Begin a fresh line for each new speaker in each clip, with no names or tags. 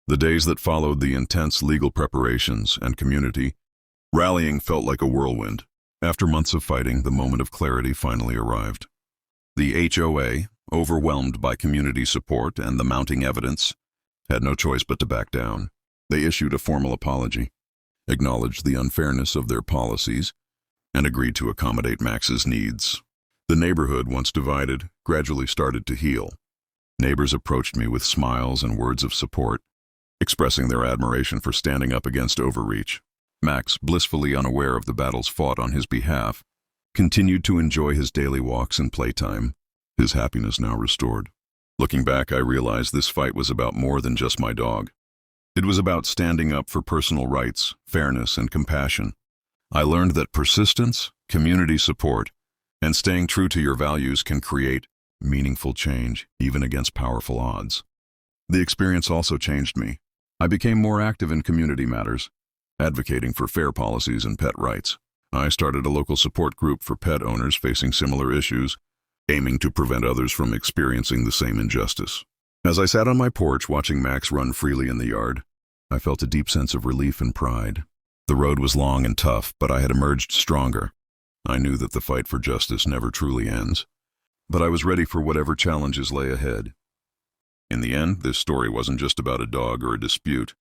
The days that followed the intense legal preparations and community rallying felt like a whirlwind. After months of fighting, the moment of clarity finally arrived. The HOA, overwhelmed by community support and the mounting evidence, had no choice but to back down. They issued a formal apology, acknowledged the unfairness of their policies, and agreed to accommodate Max's needs. The neighborhood, once divided, gradually started to heal. Neighbors approached me with smiles and words of support, expressing their admiration for standing up against Overreach. Max, blissfully unaware of the battles fought on his behalf, continued to enjoy his daily walks and playtime, his happiness now restored. Looking back, I realized this fight was about more than just my dog. It was about standing up for personal rights, fairness, and compassion. I learned that persistence, community support, and staying true to your values can create meaningful change, even against powerful odds. The experience also changed me. I became more active in community matters, advocating for fair policies and pet rights. I started a local support group for pet owners facing similar issues, aiming to prevent others from experiencing the same injustice. As I sat on my porch watching Max run freely in the yard, I felt a deep sense of relief and pride. The road was long and tough, but I had emerged stronger. I knew that the fight for justice never truly ends, but I was ready for whatever challenges lay ahead. In the end, this story wasn't just about a dog or a dispute.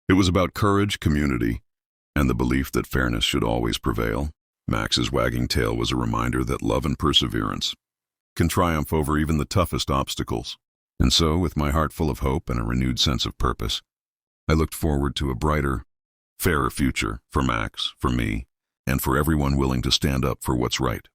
It was about courage, community, and the belief that fairness should always prevail. Max's wagging tail was a reminder that love and perseverance can triumph over even the toughest obstacles. And so, with my heart full of hope and a renewed sense of purpose, I looked forward to a brighter, fairer future for Max, for me, and for everyone willing to stand up for what's right.